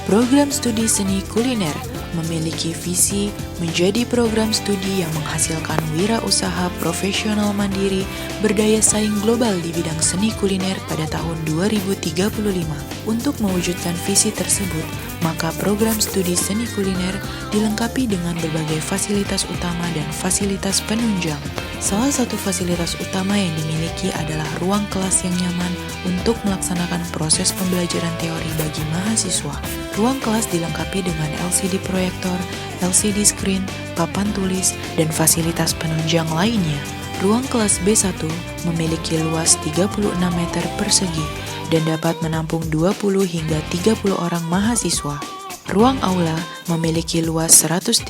Program studi seni kuliner memiliki visi menjadi program studi yang menghasilkan wirausaha profesional mandiri berdaya saing global di bidang seni kuliner pada tahun 2035. Untuk mewujudkan visi tersebut, maka program studi seni kuliner dilengkapi dengan berbagai fasilitas utama dan fasilitas penunjang. Salah satu fasilitas utama yang dimiliki adalah ruang kelas yang nyaman untuk melaksanakan proses pembelajaran teori bagi mahasiswa. Ruang kelas dilengkapi dengan LCD proyektor, LCD screen, papan tulis, dan fasilitas penunjang lainnya. Ruang kelas B1 memiliki luas 36 meter persegi dan dapat menampung 20 hingga 30 orang mahasiswa. Ruang aula memiliki luas 136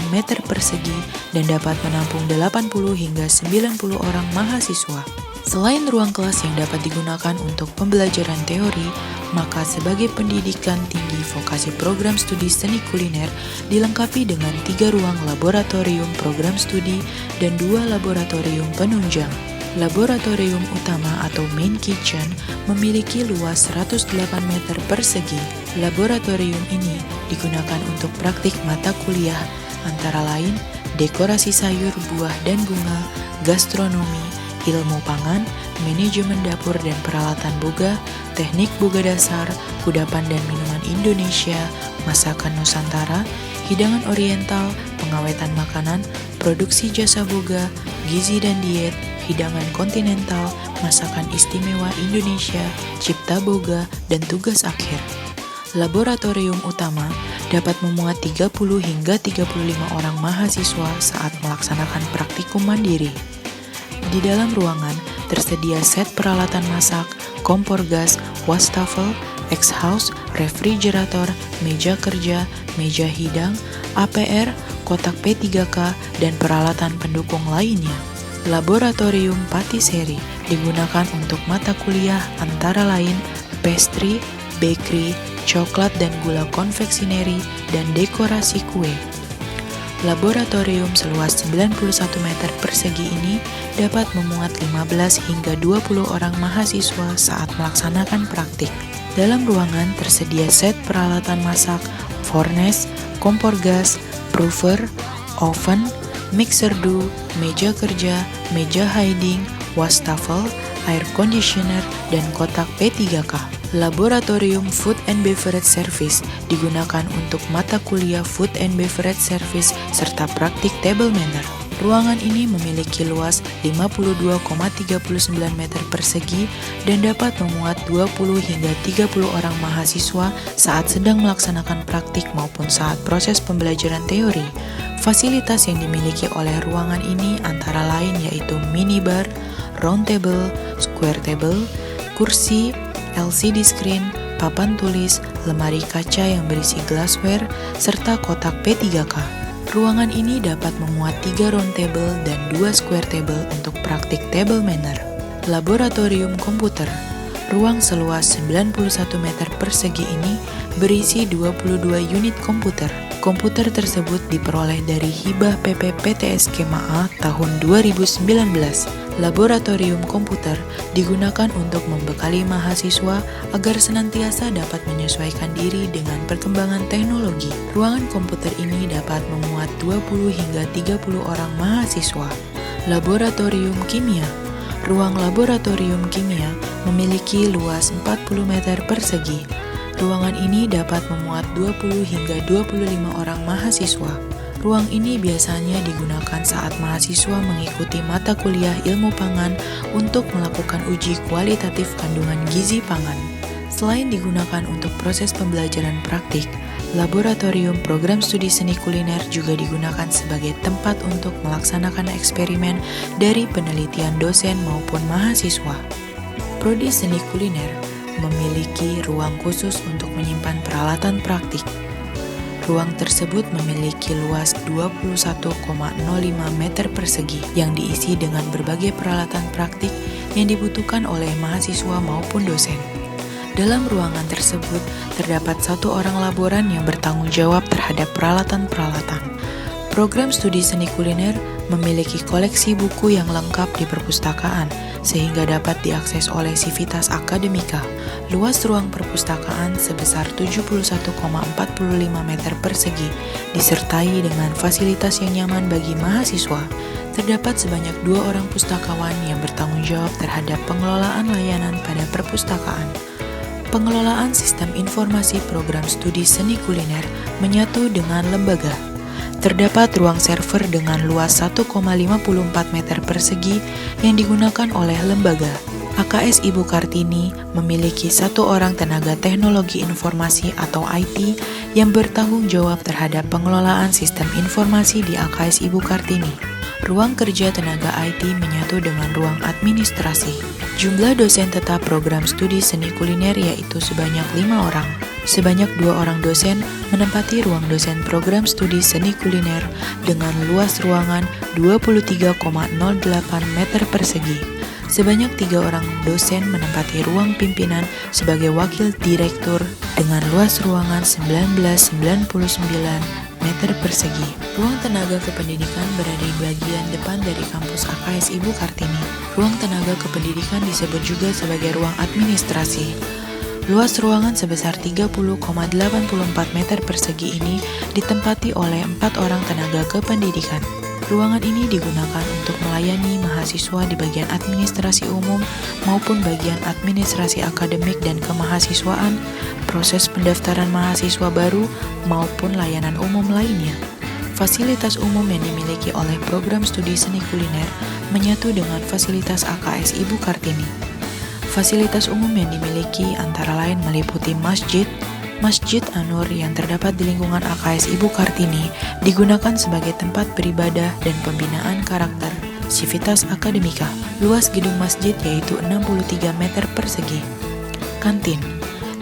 meter persegi dan dapat menampung 80 hingga 90 orang mahasiswa. Selain ruang kelas yang dapat digunakan untuk pembelajaran teori, maka sebagai pendidikan tinggi vokasi program studi seni kuliner dilengkapi dengan 3 ruang laboratorium program studi dan 2 laboratorium penunjang. Laboratorium utama atau main kitchen memiliki luas 108 meter persegi. Laboratorium ini digunakan untuk praktik mata kuliah antara lain dekorasi sayur, buah, dan bunga, gastronomi, ilmu pangan, manajemen dapur dan peralatan boga, teknik boga dasar, kudapan dan minuman Indonesia, masakan Nusantara, hidangan oriental, pengawetan makanan, produksi jasa boga, gizi dan diet, hidangan kontinental, masakan istimewa Indonesia, cipta boga, dan tugas akhir. Laboratorium utama dapat memuat 30 hingga 35 orang mahasiswa saat melaksanakan praktikum mandiri. Di dalam ruangan tersedia set peralatan masak, kompor gas, wastafel, X-house, refrigerator, meja kerja, meja hidang, APR, kotak P3K, dan peralatan pendukung lainnya. Laboratorium patisserie digunakan untuk mata kuliah antara lain pastry, bakery, coklat dan gula konveksineri, dan dekorasi kue. Laboratorium seluas 91 meter persegi ini dapat memuat 15 hingga 20 orang mahasiswa saat melaksanakan praktik. Dalam ruangan tersedia set peralatan masak, fornes, kompor gas, proofer, oven, mixer dough, meja kerja, meja hiding, wastafel, air conditioner, dan kotak P3K. Laboratorium Food and Beverage Service digunakan untuk mata kuliah Food and Beverage Service serta praktik table manner. Ruangan ini memiliki luas 52,39 meter persegi dan dapat memuat 20 hingga 30 orang mahasiswa saat sedang melaksanakan praktik maupun saat proses pembelajaran teori. Fasilitas yang dimiliki oleh ruangan ini antara lain yaitu minibar, round table, square table, kursi, LCD screen, papan tulis, lemari kaca yang berisi glassware, serta kotak P3K. Ruangan ini dapat memuat 3 round table dan 2 square table untuk praktik table manner. Laboratorium komputer. Ruang seluas 91 meter persegi ini berisi 22 unit komputer. Komputer tersebut diperoleh dari hibah PP PTS Kema tahun 2019. Laboratorium komputer digunakan untuk membekali mahasiswa agar senantiasa dapat menyesuaikan diri dengan perkembangan teknologi. Ruangan komputer ini dapat memuat 20 hingga 30 orang mahasiswa. Laboratorium kimia. Ruang laboratorium kimia memiliki luas 40 meter persegi. Ruangan ini dapat memuat 20 hingga 25 orang mahasiswa. Ruang ini biasanya digunakan saat mahasiswa mengikuti mata kuliah ilmu pangan untuk melakukan uji kualitatif kandungan gizi pangan. Selain digunakan untuk proses pembelajaran praktik, laboratorium program studi seni kuliner juga digunakan sebagai tempat untuk melaksanakan eksperimen dari penelitian dosen maupun mahasiswa. Prodi Seni Kuliner memiliki ruang khusus untuk menyimpan peralatan praktik. Ruang tersebut memiliki luas 21,05 meter persegi yang diisi dengan berbagai peralatan praktik yang dibutuhkan oleh mahasiswa maupun dosen. Dalam ruangan tersebut terdapat 1 orang laboran yang bertanggung jawab terhadap peralatan-peralatan. Program studi seni kuliner memiliki koleksi buku yang lengkap di perpustakaan, sehingga dapat diakses oleh Civitas Akademika. Luas ruang perpustakaan sebesar 71,45 meter persegi, disertai dengan fasilitas yang nyaman bagi mahasiswa. Terdapat sebanyak 2 orang pustakawan yang bertanggung jawab terhadap pengelolaan layanan pada perpustakaan. Pengelolaan sistem informasi program studi seni kuliner menyatu dengan lembaga. Terdapat ruang server dengan luas 1,54 meter persegi yang digunakan oleh lembaga. AKS Ibu Kartini memiliki 1 orang tenaga teknologi informasi atau IT yang bertanggung jawab terhadap pengelolaan sistem informasi di AKS Ibu Kartini. Ruang kerja tenaga IT menyatu dengan ruang administrasi. Jumlah dosen tetap program studi seni kuliner yaitu sebanyak 5 orang. Sebanyak 2 orang dosen menempati ruang dosen program studi seni kuliner dengan luas ruangan 23,08 meter persegi. Sebanyak 3 orang dosen menempati ruang pimpinan sebagai wakil direktur dengan luas ruangan 1999 meter persegi. Ruang tenaga kependidikan berada di bagian depan dari kampus AKS Ibu Kartini. Ruang tenaga kependidikan disebut juga sebagai ruang administrasi. Luas ruangan sebesar 30,84 meter persegi ini ditempati oleh 4 orang tenaga kependidikan. Ruangan ini digunakan untuk melayani mahasiswa di bagian administrasi umum maupun bagian administrasi akademik dan kemahasiswaan, proses pendaftaran mahasiswa baru, maupun layanan umum lainnya. Fasilitas umum yang dimiliki oleh program studi seni kuliner menyatu dengan fasilitas AKS Ibu Kartini. Fasilitas umum yang dimiliki antara lain meliputi Masjid An-Nur yang terdapat di lingkungan AKS Ibu Kartini digunakan sebagai tempat beribadah dan pembinaan karakter Civitas Akademika. Luas gedung masjid yaitu 63 meter persegi. Kantin.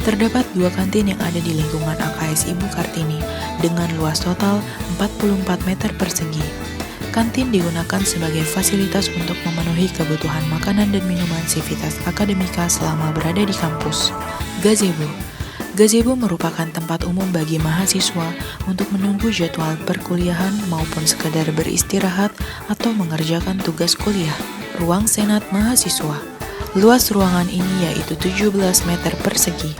Terdapat 2 kantin yang ada di lingkungan AKS Ibu Kartini dengan luas total 44 meter persegi. Kantin digunakan sebagai fasilitas untuk memenuhi kebutuhan makanan dan minuman Civitas Akademika selama berada di kampus. Gazebo. Gazebo merupakan tempat umum bagi mahasiswa untuk menunggu jadwal perkuliahan maupun sekadar beristirahat atau mengerjakan tugas kuliah. Ruang Senat Mahasiswa. Luas ruangan ini yaitu 17 meter persegi.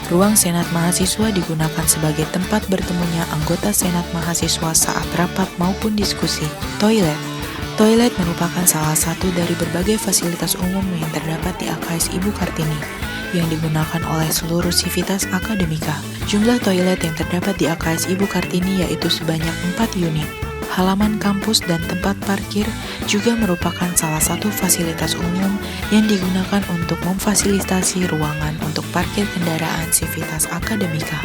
Ruang Senat Mahasiswa digunakan sebagai tempat bertemunya anggota Senat Mahasiswa saat rapat maupun diskusi. Toilet. Toilet merupakan salah satu dari berbagai fasilitas umum yang terdapat di AKS Ibu Kartini yang digunakan oleh seluruh Civitas Akademika. Jumlah toilet yang terdapat di AKS Ibu Kartini yaitu sebanyak 4 unit. Halaman kampus dan tempat parkir juga merupakan salah satu fasilitas umum yang digunakan untuk memfasilitasi ruangan untuk parkir kendaraan Civitas Akademika.